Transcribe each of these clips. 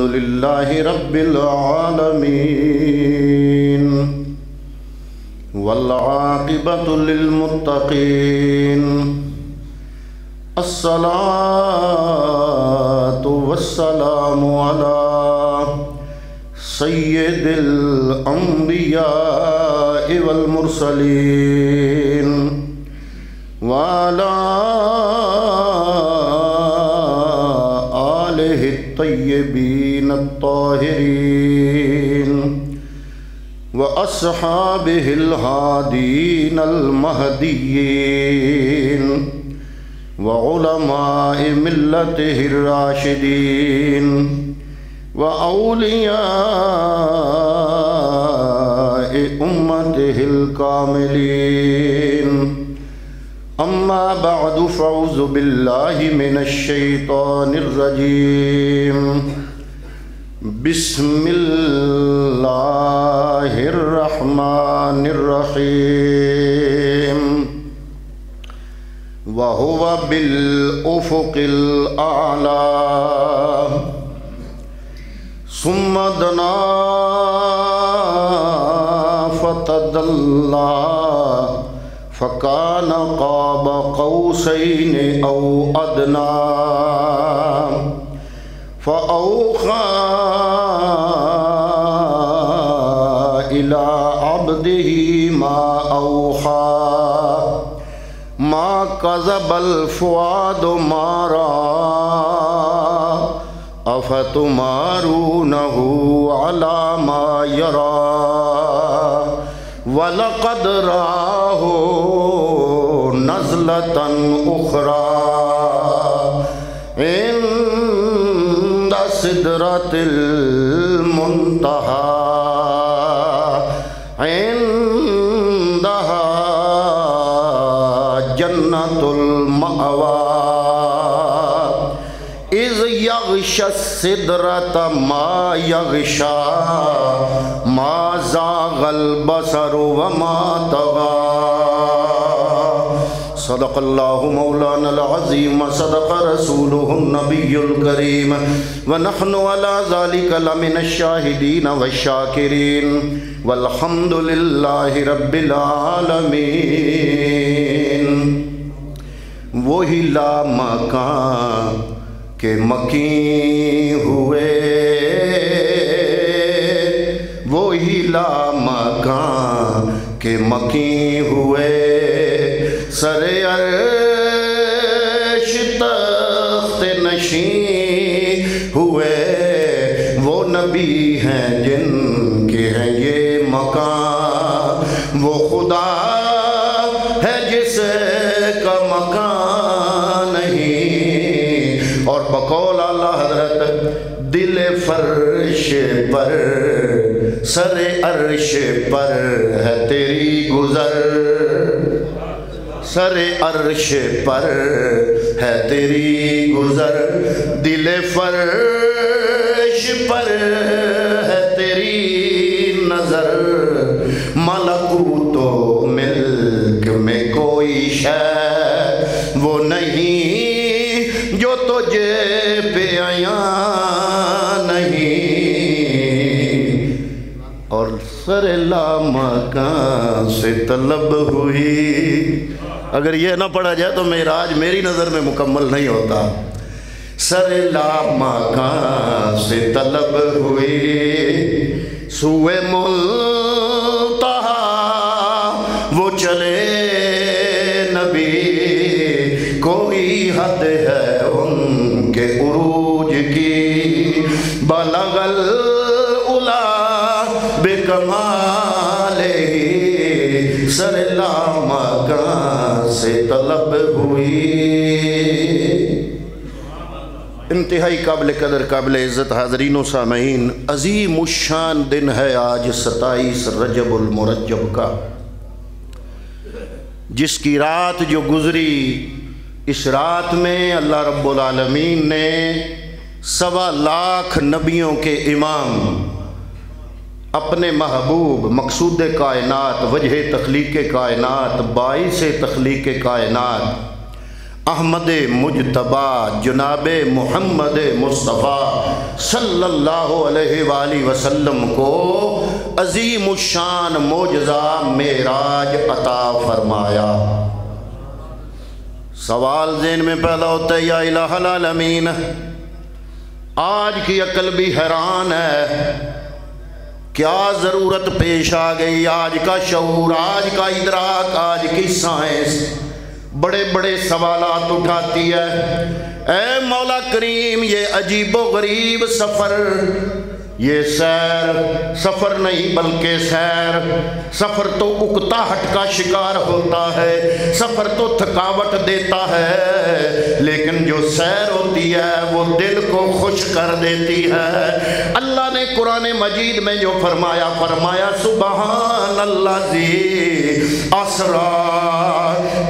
لله رب العالمين والعاقبة للمتقين الصلاة والسلام على سيد الأنبياء والمرسلين وعلى آله الطيبين الطاهرين وأصحابه الهادين المهديين وعلماء ملته الراشدين وأولياء أمته الكاملين أما بعد فأعوذ بالله من الشيطان الرجيم بسم الله الرحمن الرحيم وهو بالأفق الأعلى ثم دنا فتدلى فكان قاب قوسين أو أدنى فأوحى إلى عبده ما أوحى ما كذب الفؤاد ما رأى أفتمارونه على ما يرى وَلَقَدْ رَآهُ نَزْلَةً أُخْرَى عِنْدَ سِدْرَةِ الْمُنْتَهَى عِنْدَهَا جَنَّةُ الْمَأْوَى إِذْ يَغْشَى السِّدْرَةَ مَا يَغْشَى ما زاغ البصر وما طغى صدق اللہ مولانا العظیم صدق رسولہ النبی الکریم ونحن على ذلك لمن الشاہدین والشاکرین والحمد للہ رب العالمین وہی لا مکان کے مکین ہوئے وہی لا مکان کے مکین ہوئے سر عرش تخت نشین ہوئے وہ نبی ہیں جن کے ہیں یہ مکان وہ خدا ہے جس کا مکان نہیں اور بقول اللہ حضرت دل فرش پر سر عرش پر ہے تیری گزر سر عرش پر ہے تیری گزر دل فرش پر ہے تیری نظر ملکوت و ملک میں کوئی شے وہ نہیں جو تجھے پہ آیا اور سر لامکان سے طلب ہوئی اگر یہ نہ پڑھا جائے تو معراج میری نظر میں مکمل نہیں ہوتا سر لامکان سے طلب ہوئی سوئے منتہا وہ چلے نبی کوئی حد ہے ان کے عروج کی بلغ بکمالہ سر لامکان سے طلب ہوئی انتہائی قابل قدر قابل عزت حاضرین و سامعین عظیم الشان دن ہے آج 27 رجب المرجب کا جس کی رات جو گزری اس رات میں اللہ رب العالمین نے 1.25 لاکھ نبیوں کے امام اپنے محبوب مقصود کائنات وجہ تخلیق کائنات باعث تخلیق کائنات احمد مجتبا جناب محمد مصطفیٰ صلی اللہ علیہ وآلہ وسلم کو عظیم الشان معجزہ معراج عطا فرمایا۔ سوال ذہن میں پیدا ہوتا ہے، یا الہ العالمین، آج کی عقل بھی حیران ہے، کیا ضرورت پیش آ گئی؟ آج کا شعور، آج کا ادراک، آج کی سائنس بڑے بڑے سوالات اٹھاتی ہے۔ اے مولا کریم، یہ عجیب و غریب سفر، یہ سفر نہیں بلکہ سفر تو اکتاہٹ کا شکار ہوتا ہے، سفر تو تھکاوٹ دیتا ہے، لیکن جو سیر ہوتی ہے وہ دل کو خوش کر دیتی ہے۔ اللہ نے قرآن مجید میں جو فرمایا سبحان اللہ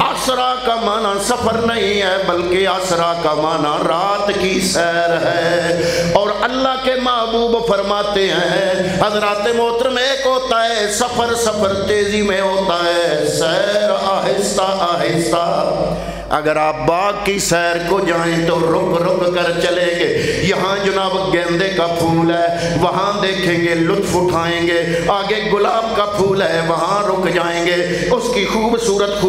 اسرا کا معنی سفر نہیں ہے بلکہ اسرا کا معنی رات کی سیر ہے۔ اور اللہ کے محبوب فرماتے ہیں حضرات محترم، ایک ہوتا ہے سفر تیزی میں ہوتا ہے، سیر آہستہ آہستہ۔ اگر آپ باغ کی سیر کو جائیں تو رک رک کر چلیں گے، یہاں جناب گیندے کا پھول ہے وہاں دیکھیں گے، لطف اٹھائیں گے، آگے گلاب کا پھول ہے وہاں رک جائیں گے، اس کی خوبصورت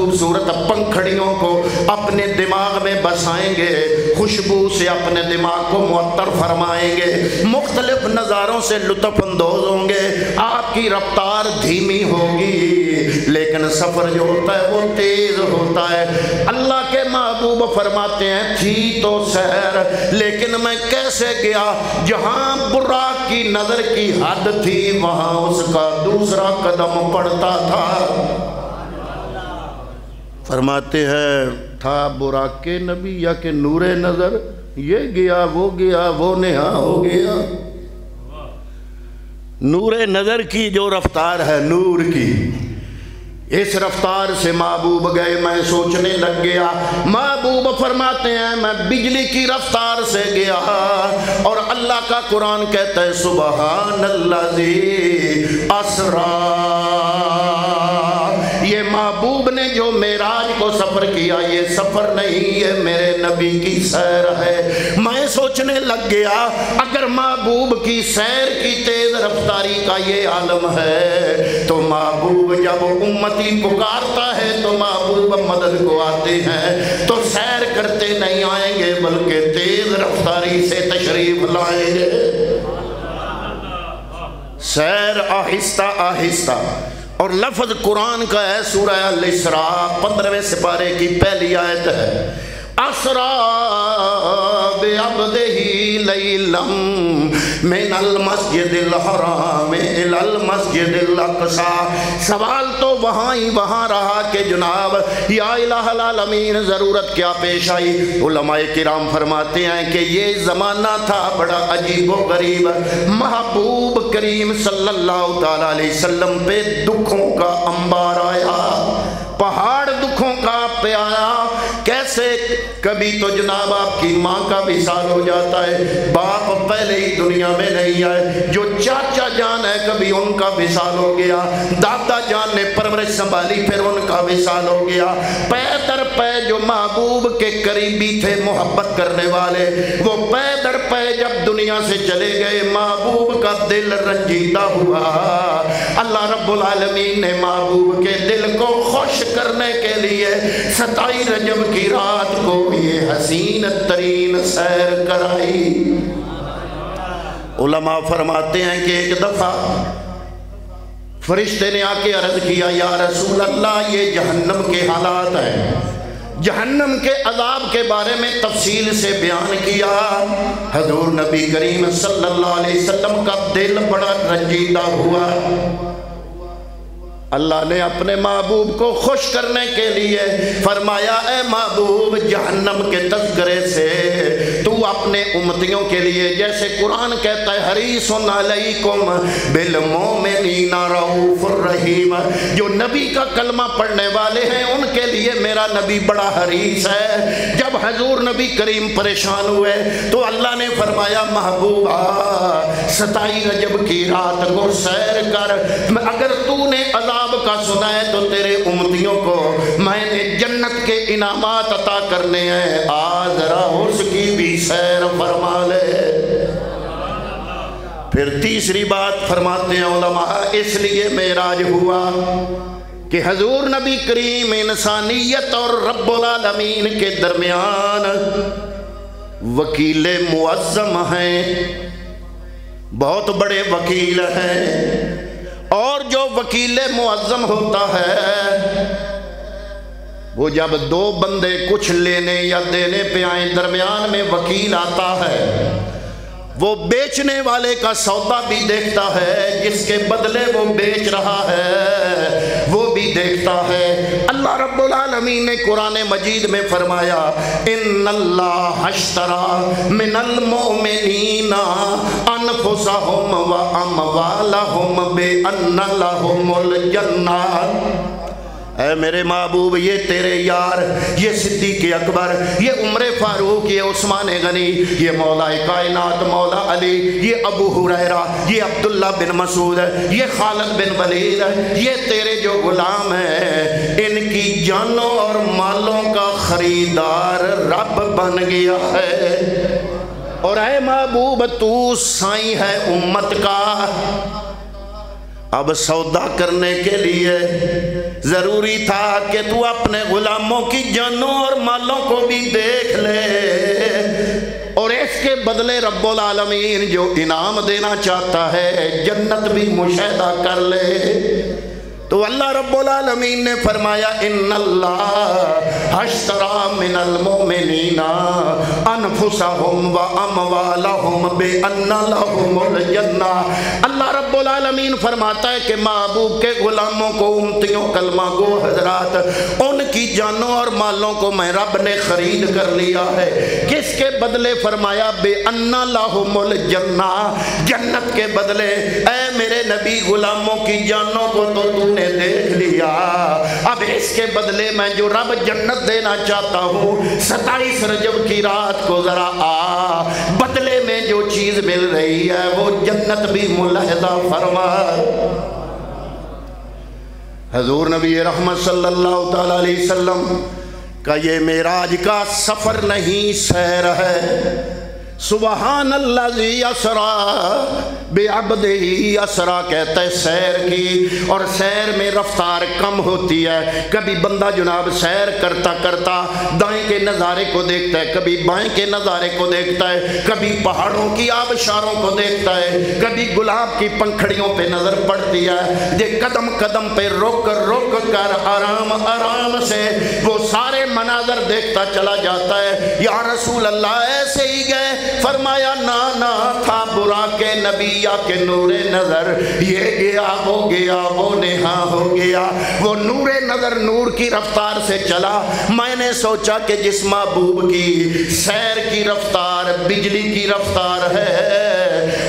پنکھڑیوں کو اپنے دماغ میں بسائیں گے، خوشبو سے اپنے دماغ کو معطر فرمائیں گے، مختلف نظاروں سے لطف اندوز ہوں گے، آپ کی رفتار دھیمی ہوگی، لیکن سفر جو ہوتا ہے وہ تیز ہوتا ہے۔ اللہ کے محبوب فرماتے ہیں تھی تو سیر، لیکن میں کیسے گیا؟ جہاں براق کی نظر کی حد تھی وہاں اس کا دوسرا قدم پڑتا تھا۔ فرماتے ہیں تھا براق کے نبی یا کہ نور نظر، یہ گیا وہ نہا ہو گیا۔ نور نظر کی جو رفتار ہے نور کی، اس رفتار سے محبوب گئے، میں سوچنے لگ گیا۔ محبوب فرماتے ہیں میں بجلی کی رفتار سے گیا، اور اللہ کا قرآن کہتا ہے سبحان الذی اسرا۔ یہ محبوب نے جو معراج کو سفر کیا، یہ سفر نہیں، یہ میرے نبی کی سیر ہے۔ میں سوچنے لگ گیا اگر محبوب کی سیر کی تیز رفتاری کا یہ عالم ہے تو محبوب جب امتی پکارتا ہے تو محبوب مدد کو آتے ہیں تو سیر کرتے نہیں آئیں گے بلکہ تیز رفتاری سے تشریف لائیں گے۔ سیر آہستہ آہستہ، اور لفظ قرآن کا ہے سورہ الاسراء 15ویں سپارے کی پہلی آیت ہے، اسرا بعبدہ لیلا من المسجد الحرام الی المسجد الاقصی۔ سوال تو وہاں رہا کہ جناب یا الہ العالمین ضرورت کیا پیش آئی؟ علماء کرام فرماتے ہیں کہ یہ زمانہ تھا بڑا عجیب و غریب، محبوب کریم صلی اللہ تعالی علیہ وسلم پہ دکھوں کا انبار آیا، پہاڑ دکھوں کا پہ آیا۔ کیسے؟ کبھی تو جناب آپ کی ماں کا وصال ہو جاتا ہے، باپ پہلے ہی دنیا میں نہیں آئے، جو چاچا جان ہے کبھی ان کا وصال ہو گیا، دادا جان نے پرورش سنبھالی پھر ان کا وصال ہو گیا، پے در پے جو محبوب کے قریبی تھے محبت کرنے والے، وہ پے در پے جب دنیا سے چلے گئے محبوب کا دل رنجیدہ ہوا۔ اللہ رب العالمین نے محبوب کے دل کو خوش کرنے کے لیے 27 رجب کی رات کو یہ حسین ترین سیر کرائی۔ علماء فرماتے ہیں کہ ایک دفعہ فرشتے نے آ کے عرض کیا یا رسول اللہ یہ جہنم کے حالات ہیں، جہنم کے عذاب کے بارے میں تفصیل سے بیان کیا۔ حضور نبی کریم صلی اللہ علیہ وسلم کا دل بڑا رنجیدہ ہوا۔ اللہ نے اپنے محبوب کو خوش کرنے کے لیے فرمایا اے محبوب جہنم کے تذکرے سے تو اپنے امتیوں کے لیے، جیسے قرآن کہتا ہے حریص علیکم بالمؤمنین رؤوف الرحیم، جو نبی کا کلمہ پڑھنے والے ہیں ان کے لیے میرا نبی بڑا حریص ہے۔ جب حضور نبی کریم پریشان ہوئے تو اللہ نے فرمایا محبوبہ 27 رجب کی رات کو سیر کر، اگر تو نے عذاب کا سنا ہے تو تیرے امتیوں کو میں نے جنت کے انعامات عطا کرنے ہیں، ذرا اس کی بھی سیر فرما لے۔ پھر تیسری بات فرماتے ہیں علماء، اس لیے معراج ہوا کہ حضور نبی کریم انسانیت اور رب العالمین کے درمیان وکیل معظم ہیں، بہت بڑے وکیل ہیں، اور جو وکیل معظم ہوتا ہے وہ جب دو بندے کچھ لینے یا دینے پہ آئیں، درمیان میں وکیل آتا ہے، وہ بیچنے والے کا سودا بھی دیکھتا ہے، جس کے بدلے وہ بیچ رہا ہے وہ بھی دیکھتا ہے۔ اللہ رب العالمین نے قرآن مجید میں فرمایا ان اللہ اشتری من المؤمنین انفسهم واموالهم بان لهم الجنہ۔ اے میرے محبوب، یہ تیرے یار، یہ صدیق اکبر، یہ عمر فاروق، یہ عثمان غنی، یہ مولا کائنات مولا علی، یہ ابو ہریرہ، یہ عبداللہ بن مسعود، یہ خالد بن ولید، یہ تیرے جو غلام ہیں، ان کی جانوں اور مالوں کا خریدار رب بن گیا ہے۔ اور اے محبوب، تو سائیں ہے امت کا، اب سودا کرنے کے لیے ضروری تھا کہ تو اپنے غلاموں کی جانوں اور مالوں کو بھی دیکھ لے، اور اس کے بدلے رب العالمین جو انعام دینا چاہتا ہے جنت بھی مشاہدہ کر لے۔ تو اللہ رب العالمین نے فرمایا ان اللہ اشتری من المؤمنین انفسهم واموالهم بان لهم الجنہ۔ اللہ رب العالمین فرماتا ہے کہ محبوب کے غلاموں کو، امتیوں کلمہ گو حضرات، ان کی جانوں اور مالوں کو میں رب نے خرید کر لیا ہے۔ کس کے بدلے؟ فرمایا بان لهم الجنہ، جنت کے بدلے۔ اے میرے نبی، غلاموں کی جانوں کو تو تو نے دیکھ لیا، اب اس کے بدلے میں جو رب جنت دینا چاہتا ہوں، 27 رجب کی رات کو ذرا بدلے میں جو چیز مل رہی ہے وہ جنت بھی ملاحظہ فرما۔ حضور نبی رحمت صلی اللہ تعالی علیہ وسلم کا یہ معراج کا سفر نہیں، سیر ہے۔ سبحان الذی اسری بعبدہ، اسری کہتا ہے سیر کی، اور سیر میں رفتار کم ہوتی ہے۔ کبھی بندہ جناب سیر کرتا کرتا دائیں کے نظارے کو دیکھتا ہے، کبھی بائیں کے نظارے کو دیکھتا ہے، کبھی پہاڑوں کی آبشاروں کو دیکھتا ہے، کبھی گلاب کی پنکھڑیوں پہ نظر پڑتی ہے۔ یہ قدم قدم پہ رک رک کر آرام آرام سے وہ سارے مناظر دیکھتا چلا جاتا ہے۔ یا رسول اللہ ایسے ہی گئے؟ فرمایا نہ تھا برا کے نبیہ کے نور نظر، یہ گیا وہ گیا وہ نہاں ہو گیا، وہ نور نظر نور کی رفتار سے چلا۔ میں نے سوچا کہ جس محبوب کی سیر کی رفتار بجلی کی رفتار ہے،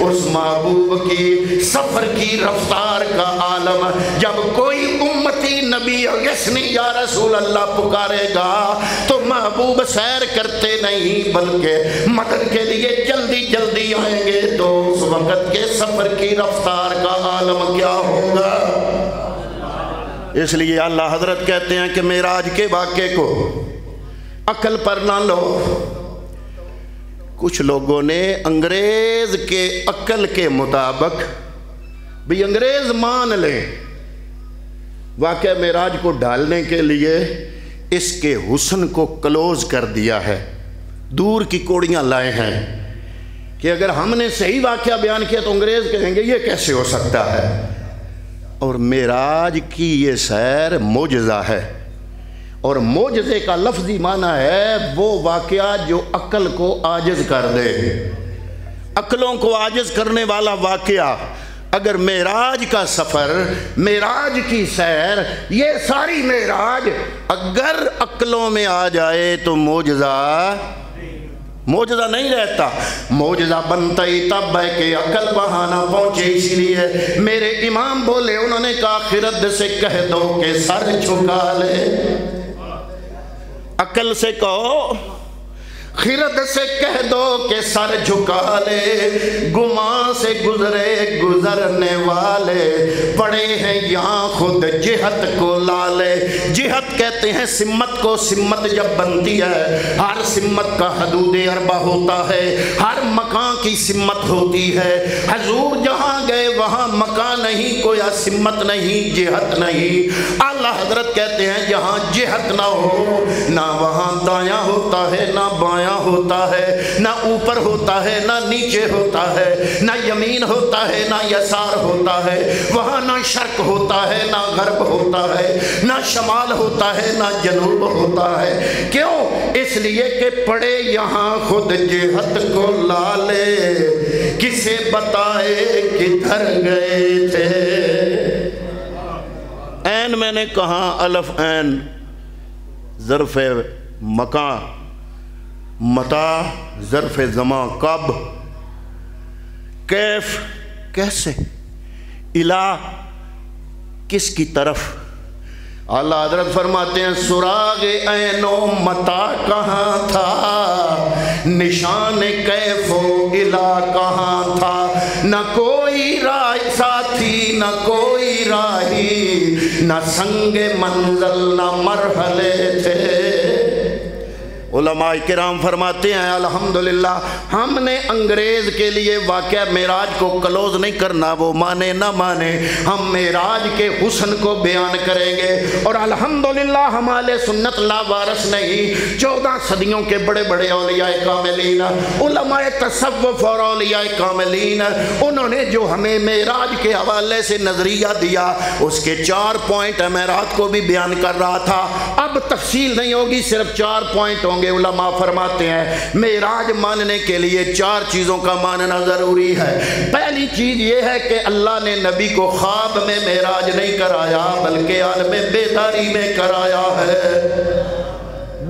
اس محبوب کی سفر کی رفتار کا عالم جب کوئی امتی نبی یسنی یا رسول اللہ پکارے گا تو محبوب سیر کرتے نہیں بلکہ مدد کے لیے جلدی جلدی آئیں گے، تو اس وقت کے سفر کی رفتار کا عالم کیا ہوگا؟ اس لیے اللہ حضرت کہتے ہیں کہ معراج کے واقعے کو عقل پر نہ لو۔ کچھ لوگوں نے انگریز کے عقل کے مطابق بھی انگریز مان لیں، واقعہ معراج کو ڈالنے کے لیے اس کے حسن کو کلوز کر دیا ہے، دور کی کوڑیاں لائے ہیں کہ اگر ہم نے صحیح واقعہ بیان کیا تو انگریز کہیں گے یہ کیسے ہو سکتا ہے۔ اور معراج کی یہ سیر معجزہ ہے، اور معجزے کا لفظی معنی ہے وہ واقعہ جو عقل کو عاجز کر دے، عقلوں کو عاجز کرنے والا واقعہ۔ اگر معراج کا سفر، معراج کی سیر، یہ ساری معراج اگر عقلوں میں آ جائے تو معجزہ نہیں رہتا، معجزہ بنتا ہی تب ہے کہ عقل وہاں نہ پہنچے۔ اس لیے میرے امام بولے، انہوں نے کہا خرد سے کہہ دو کہ سر جھکا لے، عقل سے کہو خرد سے کہہ دو کہ سر جھکا لے، گمان سے گزرے گزرنے والے، پڑے ہیں یہاں خود جہت کو لالے۔ جہت کہتے ہیں سمت کو، سمت جب بنتی ہے ہر سمت کا حدود اربع ہوتا ہے، ہر مکان کی سمت ہوتی ہے۔ حضور جہاں گئے وہاں مکان نہیں، کوئی سمت نہیں، جہت نہیں۔ اعلیٰ حضرت کہتے ہیں جہاں جہت نہ ہو، نہ وہاں دایاں ہوتا ہے نہ بایاں ہوتا ہے، نہ اوپر ہوتا ہے نہ نیچے ہوتا ہے، نہ یمین ہوتا ہے نہ یسار ہوتا ہے، وہاں نہ شرق ہوتا ہے نہ غرب ہوتا ہے، نہ شمال ہوتا ہے نہ جنوب ہوتا ہے۔ کیوں؟ اس لیے کہ پڑے یہاں خود جہت کو لالے، کسے بتائے کدھر گئے تھے۔ این میں نے کہا الف این ظرف مکان، متا ظرف زمان، کب، کیف کیسے، الہ کس کی طرف۔ اعلیٰ حضرت فرماتے ہیں سراغ عین و متا کہاں تھا، نشان کیف و الہ کہاں تھا، نہ کوئی راہ ساتھی نہ کوئی راہی، نہ سنگ منزل نہ مرحلے تھے۔ علماء کرام فرماتے ہیں الحمدللہ ہم نے انگریز کے لیے واقعہ معراج کو کلوز نہیں کرنا، وہ مانے نہ مانے، ہم معراج کے حسن کو بیان کریں گے۔ اور الحمدللہ ہمارے سنت لا وارث نہیں، 14 صدیوں کے بڑے بڑے اولیاء کاملین، علماء تصوف اور اولیاء کاملین، انہوں نے جو ہمیں معراج کے حوالے سے نظریہ دیا اس کے 4 پوائنٹ میں رات کو بھی بیان کر رہا تھا، اب تفصیل نہیں ہوگی، صرف 4 پوائنٹ ہوں گے۔ علماء فرماتے ہیں معراج ماننے کے لیے 4 چیزوں کا ماننا ضروری ہے۔ پہلی چیز یہ ہے کہ اللہ نے نبی کو خواب میں معراج نہیں کرایا بلکہ عالم بیداری میں کرایا ہے۔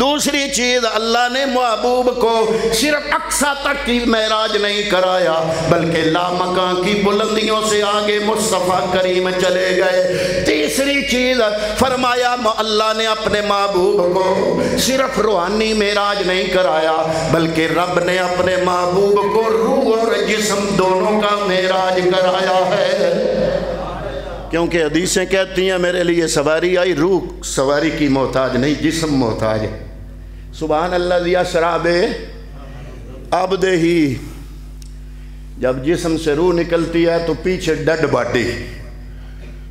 دوسری چیز اللہ نے محبوب کو صرف اقصیٰ تک کی معراج نہیں کرایا بلکہ لامکان کی بلندیوں سے آگے مصطفیٰ کریم چلے گئے۔ تیسری چیز فرمایا اللہ نے اپنے محبوب کو صرف روحانی معراج نہیں کرایا بلکہ رب نے اپنے محبوب کو روح اور جسم دونوں کا معراج کرایا ہے، کیونکہ حدیثیں کہتی ہیں میرے لیے سواری آئی، روح سواری کی محتاج نہیں، جسم محتاج ہے۔ سبحان اللہ ذی اسریٰ بعبدہ، جب جسم سے روح نکلتی ہے تو پیچھے ڈیڈ باڈی،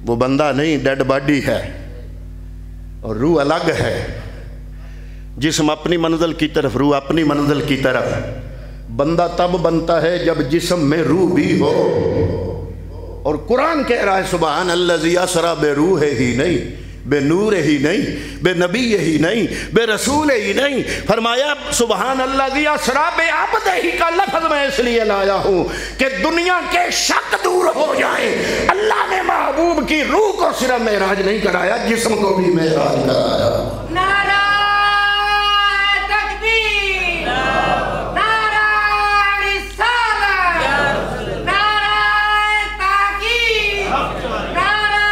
وہ بندہ نہیں ڈیڈ باڈی ہے اور روح الگ ہے۔ جسم اپنی منزل کی طرف، روح اپنی منزل کی طرف۔ بندہ تب بنتا ہے جب جسم میں روح بھی ہو، اور قرآن کہہ رہا ہے سبحان الذی اسریٰ بروح ہی نہیں، بے نور ہی نہیں، بے نبی ہی نہیں، بے رسول ہی نہیں، فرمایا سبحان الذی اسریٰ بعبدہ کا لفظ میں اس لیے لایا ہوں کہ دنیا کے شک دور ہو جائیں۔ اللہ نے محبوب کی روح کو صرف معراج نہیں کرایا، جسم کو بھی معراج کرایا۔ نعرہ تکبیر، نعرہ رسالت، نعرہ تحقیق، نعرہ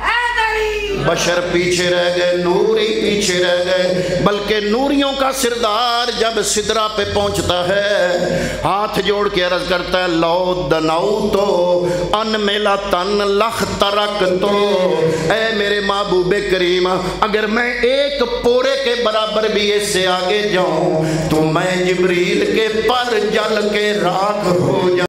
حیدری۔ بشر پیچھے رہ گئے، نوری پیچھے رہ گئے، بلکہ نوریوں کا سردار جب سدرہ پہ پہنچتا ہے ہاتھ جوڑ کے عرض کرتا ہے لو دنوتو ان ملا تن لخ ترک تو، اے میرے محبوب کریم اگر میں ایک پورے کے برابر بھی اس سے آگے جاؤں تو میں جبریل کے پر جل کے راکھ ہو جاؤں۔